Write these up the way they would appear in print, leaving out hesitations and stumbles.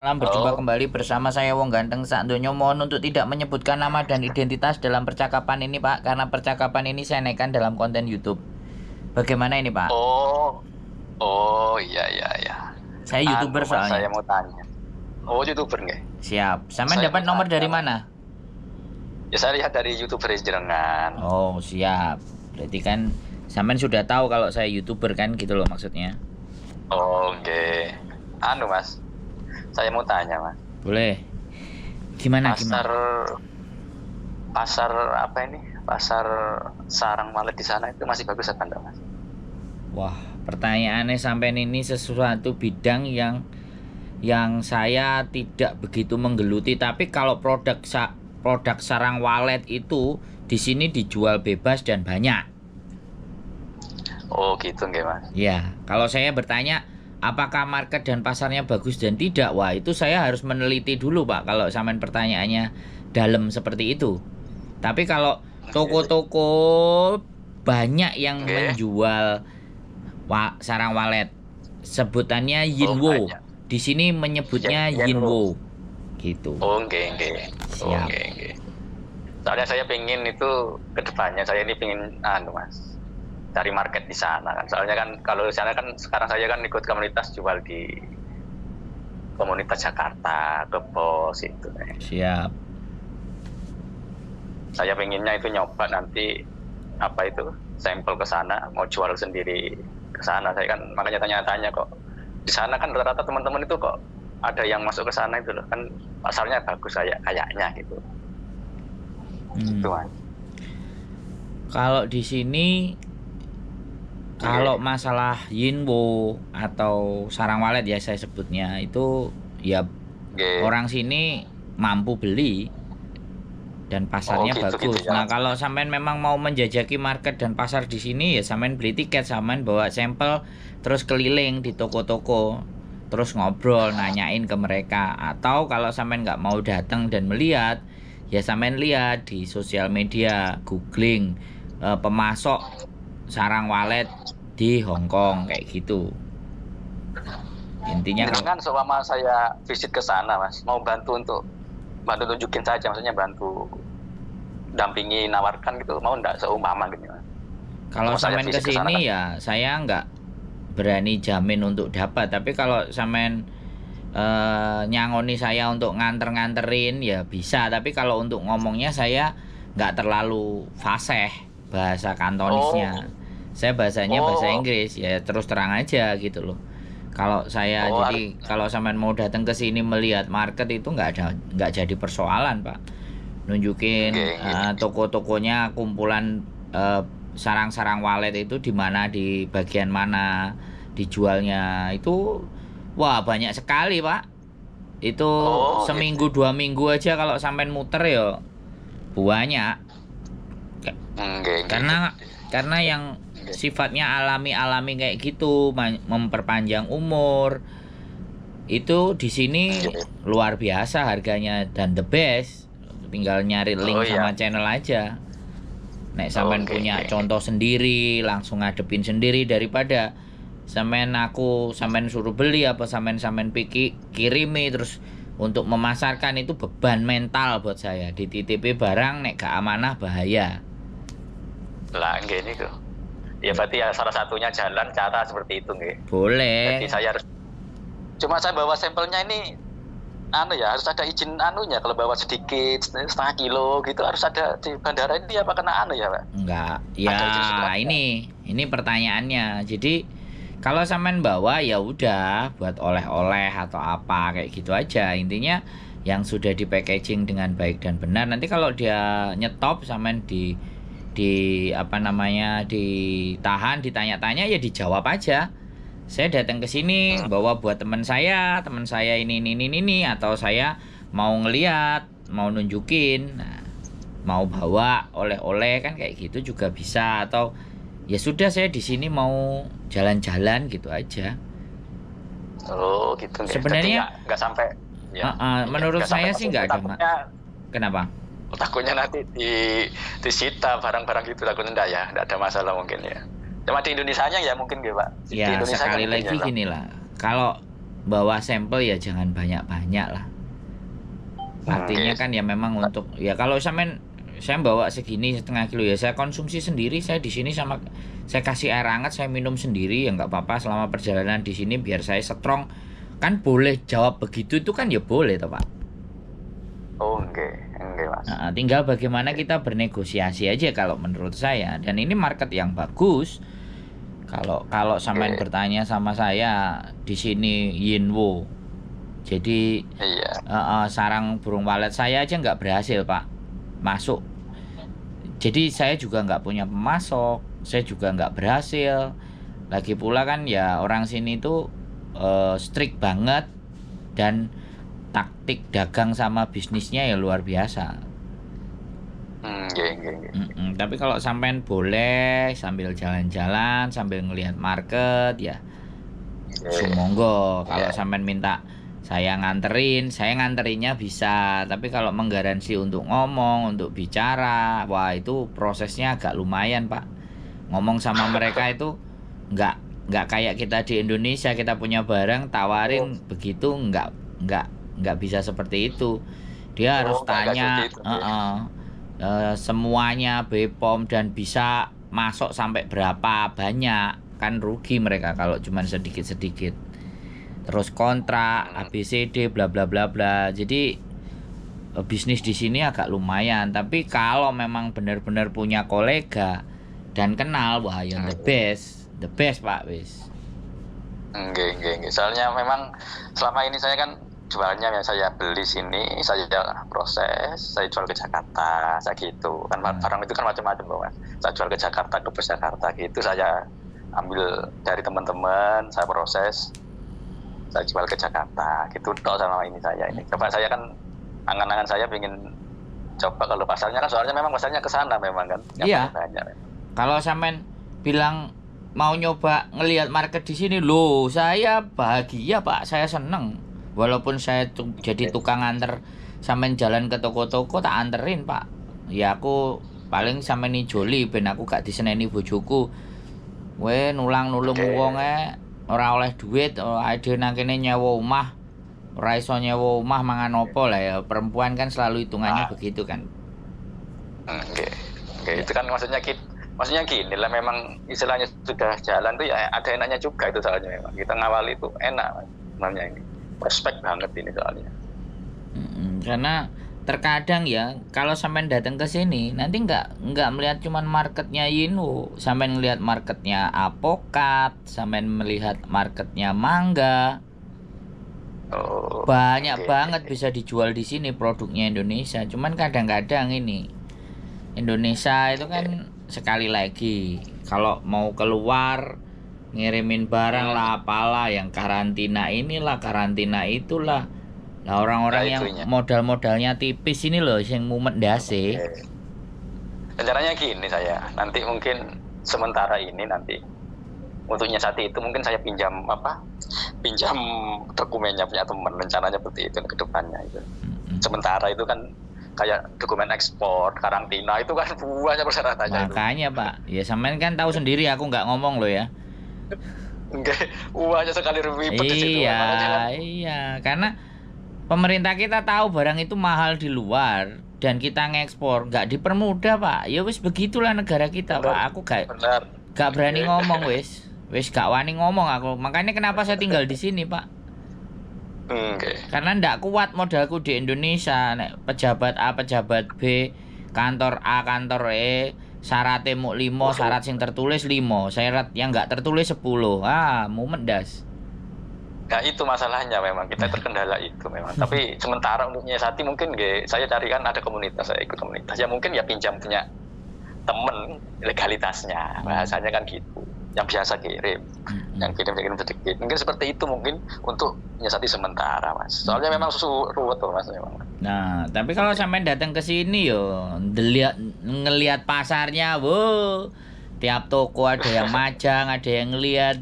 Salam berjumpa Oh, kembali bersama saya Wong Ganteng Sakdonyo. Mohon untuk tidak menyebutkan nama dan identitas dalam percakapan ini Pak, karena percakapan ini saya naikkan dalam konten YouTube. Bagaimana ini Pak? oh, oh, iya, iya, iya. Saya YouTuber Mas, saya soalnya. mau tanya. Oh, YouTuber nggak? Siap. Sampean Saya dapat mau nomor tanya, dari Mas. mana? Ya, saya lihat dari YouTuber jenengan. Oh, siap. Berarti kan sampean sudah tahu kalau saya YouTuber kan gitu loh maksudnya. Oke. Mas, saya mau tanya, Mas. Boleh. Gimana Pasar, gimana? pasar apa ini? Pasar sarang walet di sana itu masih bagus apa enggak, Mas? Wah, pertanyaannya sampean ini sesuatu bidang yang saya tidak begitu menggeluti, tapi kalau produk sarang walet itu di sini dijual bebas dan banyak. Oh, gitu nggak, Mas? Ya, kalau saya bertanya apakah market dan pasarnya bagus dan tidak, wah itu saya harus meneliti dulu Pak kalau sampean pertanyaannya dalam seperti itu. Tapi kalau Oke. toko-toko banyak yang Oke. menjual sarang walet, sebutannya Oh, Yinwo. banyak. Di sini menyebutnya Yenwo. Yinwo gitu. Oh, enggak, enggak. Oh, Siap. enggak, enggak. Soalnya saya pengen itu ke depannya, saya ini pengen Mas, cari market di sana kan. Soalnya kan kalau di sana kan sekarang saya kan ikut komunitas jual di komunitas Jakarta, ke pos itu. Siap. Saya pengennya itu nyoba nanti apa itu sampel ke sana, mau jual sendiri ke sana. Saya kan makanya tanya-tanya kok. Di sana kan rata-rata teman-teman itu kok ada yang masuk ke sana itu loh kan pasarnya bagus kayaknya gitu. Itu Hmm. Mas. Kalau di sini, kalau Oke. masalah Yinwo atau sarang walet ya saya sebutnya itu ya Oke. orang sini mampu beli dan Oh, pasarnya gitu bagus. ya. Nah, kalau sampean memang mau menjajaki market dan pasar di sini ya sampean beli tiket, sampean bawa sampel terus keliling di toko-toko. Terus ngobrol, nanyain ke mereka. Atau kalau sampean nggak mau datang dan melihat, ya sampean lihat di sosial media, googling pemasok sarang walet di Hong Kong kayak gitu. Intinya kalau Dengan seumpama saya visit ke sana, Mas, mau bantu tunjukin saja, maksudnya bantu dampingi, nawarkan gitu, mau enggak seumpama gitu, Mas. kalau Mau saya sampean ke visit ke sana kan. sini ya saya nggak berani jamin untuk dapat, tapi kalau sampean nyangoni saya untuk nganterin ya bisa, tapi kalau untuk ngomongnya saya nggak terlalu fasih bahasa kantonisnya. Oh, Saya bahasanya bahasa oh, Inggris ya, terus terang aja gitu loh. Kalau saya oh, harus. jadi kalau sampean mau datang ke sini melihat market itu nggak jadi persoalan Pak. Nunjukin Nggih, nggih. toko-tokonya, kumpulan eh, sarang-sarang walet itu di mana, di bagian mana dijualnya itu. Wah, banyak sekali, Pak. Itu Oh, gitu. seminggu 2 minggu aja kalau sampai muter ya banyak. Ka- Nggih, nggih, Karena nggih. karena yang Nggih. sifatnya alami-alami kayak gitu, memperpanjang umur, itu di sini Nggih. luar biasa harganya dan the best. Tinggal nyari Oh, link sama iya. channel aja. Nek Oh, sampean nggih, punya nggih, nggih. contoh sendiri, langsung ngadepin sendiri daripada sampean suruh beli apa sampean kirimi terus untuk memasarkan itu beban mental buat saya. Dititipi barang nek gak amanah bahaya. Lah, nggih niku. Ya berarti ya salah satunya jalan cara seperti itu, nggih. Jadi Boleh. saya harus cuma saya bawa sampelnya ini ya harus ada izin anunya kalau bawa sedikit setengah kilo gitu harus ada di bandara ini apa kena ya Pak? Enggak. Ya, Ada izin situ ada. ini pertanyaannya. Jadi kalau sampean bawa ya udah buat oleh-oleh atau apa kayak gitu aja. Intinya yang sudah di packaging dengan baik dan benar. Nanti kalau dia nyetop sampean di apa namanya, ditahan, ditanya-tanya ya dijawab aja. Saya datang ke sini Hmm. bawa buat teman saya ini, atau saya mau ngeliat, mau nunjukin. Nah, mau bawa oleh-oleh kan kayak gitu juga bisa, atau ya sudah saya di sini mau jalan-jalan gitu aja. Oh gitu nggih. Jadi Sebenarnya nggak sampai ya iya menurut nggak sampai saya sih masuk nggak ada kenapa? takutnya nanti disita barang-barang gitu takutnya enggak ya enggak ada masalah mungkin ya. Cuma di Indonesianya ya mungkin nggih Pak. Di Ya Indonesianya sekali mungkin ya lagi Pak. gini lah, kalau bawa sampel ya jangan banyak-banyak lah. Artinya kan ya memang untuk ya kalau saya bawa segini 1,5 kilo ya saya konsumsi sendiri, saya di sini sama saya kasih air hangat, saya minum sendiri ya nggak apa-apa selama perjalanan di sini biar saya strong. Kan boleh jawab begitu itu kan ya boleh toh Pak. Oh enggak Mas. Nah, tinggal bagaimana kita bernegosiasi aja kalau menurut saya, dan ini market yang bagus. Kalau sampean bertanya sama saya di sini Yinwo. Jadi Iya. sarang burung walet saya aja nggak berhasil Pak masuk. Jadi saya juga nggak punya pemasok, saya juga nggak berhasil. Lagi pula kan ya orang sini tuh strict banget dan taktik dagang sama bisnisnya ya luar biasa. Tapi kalau sampean boleh sambil jalan-jalan sambil ngelihat market ya sumonggo. Kalau sampean minta saya nganterinnya bisa. Tapi kalau menggaransi untuk ngomong, untuk bicara, wah itu prosesnya agak lumayan Pak. Ngomong sama mereka itu nggak kayak kita di Indonesia, kita punya barang tawarin begitu, nggak bisa seperti itu. Dia harus tanya semuanya BPOM dan bisa masuk sampai berapa banyak, kan rugi mereka kalau cuma sedikit-sedikit. Terus kontrak ABCD bla bla bla bla. Jadi bisnis di sini agak lumayan, tapi kalau memang benar-benar punya kolega dan kenal, wah yang the best Pak wis. Enggak. Soalnya memang selama ini saya kan jualnya yang saya beli sini, saya proses, saya jual ke Jakarta, saya gitu. Kan barang itu kan macam-macam loh Mas. Saya jual ke Jakarta, ke Bus Jakarta gitu, saya ambil dari teman-teman, saya proses, saya jual ke Jakarta gitu. Toh sama ini saya ini. Coba saya kan angan-angan saya ingin coba kalau pasarnya kan soalnya memang pasarnya ke sana memang kan. Iya. Banyak. Kalau sampean bilang mau nyoba ngelihat market di sini, loh saya bahagia Pak, saya seneng. Walaupun saya jadi tukang anter sampean jalan ke toko-toko tak anterin Pak. Ya aku paling sampean ijoli ben aku gak diseneni bojoku. Nulang nulung wong ora oleh duit, ade nang kene nyewa omah. Ora iso nyewa omah mangan opo lah ya. Perempuan kan selalu hitungannya begitu kan. Oke, itu kan maksudnya gini lah, memang istilahnya sudah jalan tuh ya ada enaknya juga itu soalnya memang kita ngawali itu enak namanya ini. Prospek banget ini soalnya. Karena terkadang ya kalau sampean datang ke sini nanti nggak melihat cuman marketnya Yinwo, sampean melihat marketnya Apokat, sampean melihat marketnya Mangga. Banyak banget bisa dijual di sini produknya Indonesia. Cuman kadang-kadang ini Indonesia itu kan sekali lagi kalau mau keluar ngirimin barang lah apalah yang karantina inilah karantina itulah lah orang-orang yang modal-modalnya tipis ini loh yang mumet ndase. Rencananya gini, saya nanti mungkin sementara ini nanti untuk nyiasati itu mungkin saya pinjam dokumennya punya teman, rencananya seperti itu ke depannya itu. Sementara itu kan kayak dokumen ekspor, karantina itu kan banyak persyaratannya. Makanya itu. Pak, ya sampean kan tahu sendiri aku nggak ngomong loh ya. Enggak, uangnya sekali ribet di situ. Iya, karena pemerintah kita tahu barang itu mahal di luar dan kita ngekspor, nggak dipermudah Pak. Ya wis begitulah negara kita Pak. Aku gak berani ngomong wis gak wani ngomong aku. Makanya kenapa saya tinggal di sini Pak. Karena ndak kuat modalku di Indonesia. Nek pejabat A, pejabat B, kantor A, kantor E, syaratnya mau 5, syarat yang tertulis 5, syarat yang nggak tertulis 10. Mau mendas. Nah itu masalahnya memang kita terkendala itu memang. Tapi sementara untuk nyiasati mungkin saya carikan ada komunitas, saya ikut komunitas. Ya mungkin ya pinjam punya temen legalitasnya, bahasanya kan gitu. Yang biasa kirim, yang kirim sedikit. Mungkin seperti itu mungkin untuk nyiasati sementara Mas. Soalnya memang ruwet tuh Mas memang. Nah, tapi kalau sampai datang ke sini yo, ngelihat pasarnya, tiap toko ada yang majang, ada yang ngelihat,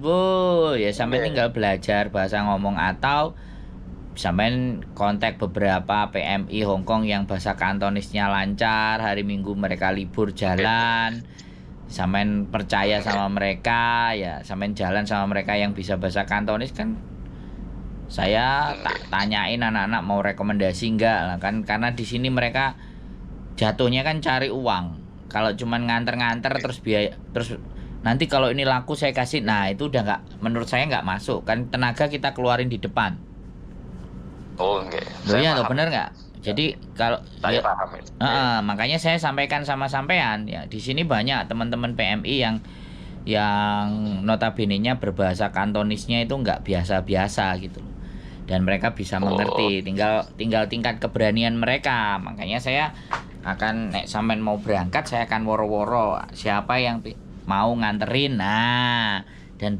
ya sampai tinggal belajar bahasa ngomong atau sampai kontak beberapa PMI Hong Kong yang bahasa Kantonisnya lancar, hari Minggu mereka libur jalan. Sampean percaya sama mereka ya, sampean jalan sama mereka yang bisa bahasa Kantonis kan Saya tak tanyain anak-anak mau rekomendasi enggak lah kan, karena di sini mereka jatuhnya kan cari uang. Kalau cuman nganter-nganter terus biaya, terus nanti kalau ini laku saya kasih, nah itu udah nggak, menurut saya nggak masuk kan, tenaga kita keluarin di depan. Oh, enggak. Loh Saya ya, loh paham. bener nggak? Jadi kalau Saya ya, paham itu. makanya saya sampaikan sama sampean ya, di sini banyak teman-teman PMI yang notabene-nya berbahasa Kantonisnya itu nggak biasa-biasa gitu loh. Dan mereka bisa mengerti, tinggal tingkat keberanian mereka. Makanya saya akan nek sampean mau berangkat, saya akan woro-woro siapa yang mau nganterin. Nah, dan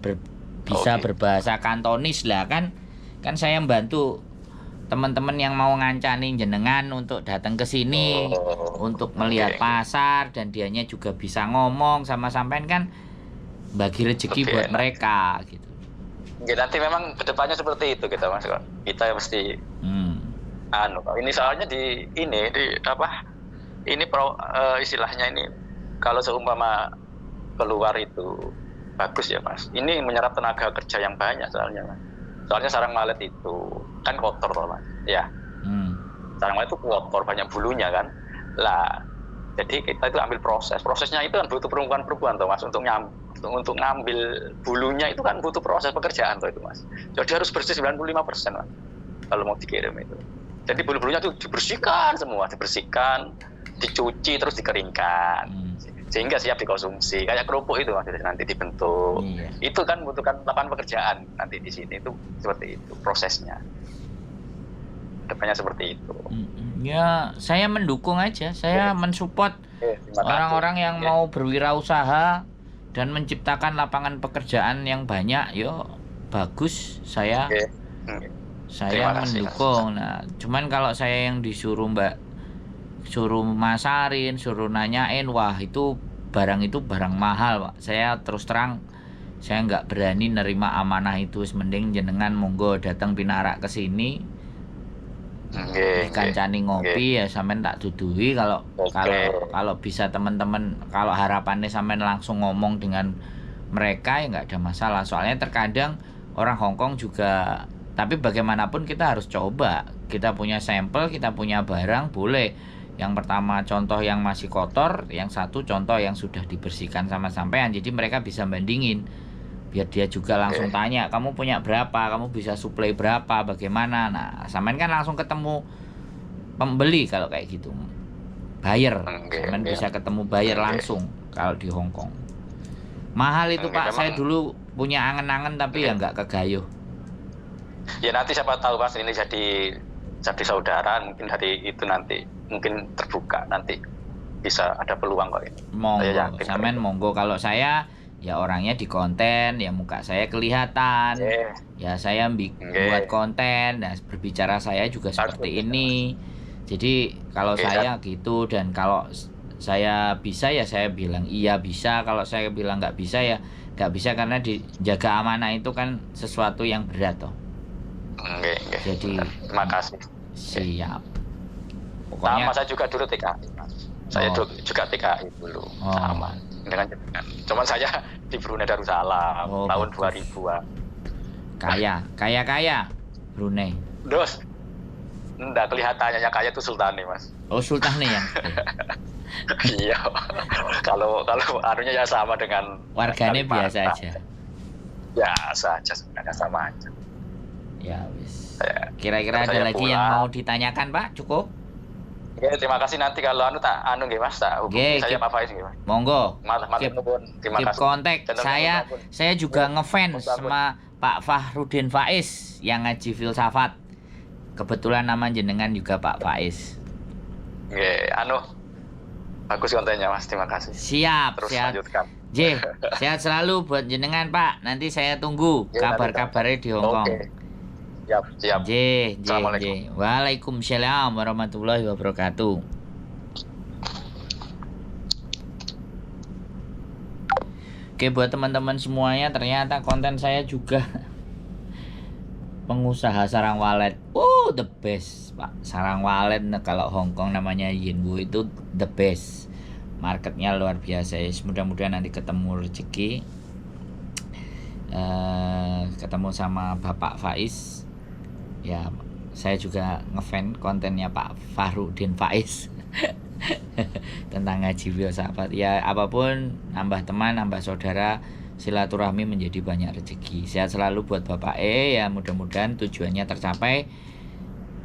bisa berbahasa Kantonis lah kan. Kan saya membantu teman-teman yang mau ngancani jenengan untuk datang ke sini untuk melihat pasar, dan dianya juga bisa ngomong sama sampean kan, bagi rezeki buat mereka gitu. Ya, nanti memang kedepannya seperti itu kita mas. Kita mesti ini soalnya di apa? Ini istilahnya ini kalau seumpama keluar itu bagus ya mas. Ini menyerap tenaga kerja yang banyak soalnya mas. Soalnya sarang walet itu kan kotor loh mas. Ya. Sarang walet itu kotor, banyak bulunya kan. Lah, jadi kita itu ambil prosesnya itu kan butuh perempuan-perempuan tuh mas, untuk ngambil bulunya itu kan butuh proses pekerjaan tuh itu mas. Jadi harus bersih 95% mas kalau mau dikirim itu. Jadi bulu-bulunya itu dibersihkan semua, dicuci terus dikeringkan sehingga siap dikonsumsi. Kayak kerupuk itu mas, nanti dibentuk. Itu kan butuhkan lapangan pekerjaan nanti di sini, itu seperti itu prosesnya. Depannya seperti itu. Ya, saya mendukung aja. Saya mensupport orang-orang yang mau berwirausaha dan menciptakan lapangan pekerjaan yang banyak. Yo, bagus. Saya mendukung. Nah, cuman kalau saya yang disuruh suruh masarin, suruh nanyain, wah itu barang mahal, Pak. Saya terus terang, saya nggak berani nerima amanah itu. Mending jenengan monggo datang pinarak ke sini. Dikancani ngopi ya sampean tak duduhi. Kalau bisa teman-teman, kalau harapannya sampean langsung ngomong dengan mereka ya nggak ada masalah. Soalnya terkadang orang Hongkong juga, tapi bagaimanapun kita harus coba. Kita punya sampel, kita punya barang, boleh. Yang pertama contoh yang masih kotor, yang satu contoh yang sudah dibersihkan sama sampean. Jadi mereka bisa bandingin. Biar dia juga langsung tanya, kamu punya berapa, kamu bisa suplai berapa, bagaimana. Nah, sampean kan langsung ketemu pembeli kalau kayak gitu, buyer. Sampean bisa ketemu buyer langsung kalau di Hongkong. Mahal itu Pak, saya dulu punya angen-angen tapi ya nggak kegayuh. Ya nanti siapa tahu mas, ini jadi saudara, mungkin hari itu nanti mungkin terbuka, nanti bisa ada peluang kok ini. Monggo, sampean monggo. Kalau saya ya orangnya di konten, ya muka saya kelihatan, ya saya buat konten, dan berbicara saya juga seperti ini. Jadi kalau saya gitu, dan kalau saya bisa ya saya bilang iya bisa, kalau saya bilang nggak bisa ya nggak bisa, karena dijaga amanah itu kan sesuatu yang berat toh. Jadi terima kasih. Siap. Pokoknya sama saya juga dulu TKI. Saya juga TKI dulu sama dengan cuman saya di Brunei Darussalam tahun 2000-an. Kaya Brunei. Dos. Enggak kelihatannya yang kaya itu Sultani, Mas. Oh, Sultani ya. Iya. Kalau anunya ya sama dengan warganya biasa aja. Biasa aja sebenarnya, sama aja. Ya wis. Kira-kira ada lagi yang mau ditanyakan, Pak? Cukup? Oke, terima kasih. Nanti kalau nggih Mas, tak hubungi saya Pak Faiz nggih Mas. Monggo. Terima kasih. Kontak. Saya juga ngefans sama Pak Fahrudin Faiz yang ngaji filsafat. Kebetulan nama jenengan juga Pak Faiz. Nggih, bagus kontennya Mas, terima kasih. Siap, terus siap. lanjutkan. Sehat selalu buat jenengan Pak. Nanti saya tunggu kabar-kabarnya di Hongkong. Oke. Siap. Assalamualaikum. Waalaikumsalam warahmatullahi wabarakatuh. Oke, buat teman-teman semuanya, ternyata konten saya juga pengusaha sarang walet. The best, Pak. Sarang walet kalau Hongkong namanya Yinwu itu the best. Marketnya luar biasa. Mudah-mudahan nanti ketemu rezeki. Ketemu sama Bapak Faiz. Ya, saya juga ngefan kontennya Pak Farudin Faiz tentang ngaji filsafat. Ya, apapun, nambah teman, nambah saudara, silaturahmi menjadi banyak rezeki. Sehat selalu buat Bapak ya, mudah-mudahan tujuannya tercapai,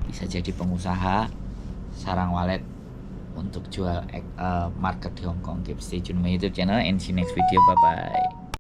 bisa jadi pengusaha sarang walet untuk jual market di Hong Kong. Keep stay tune my YouTube channel and see you next video. Bye bye.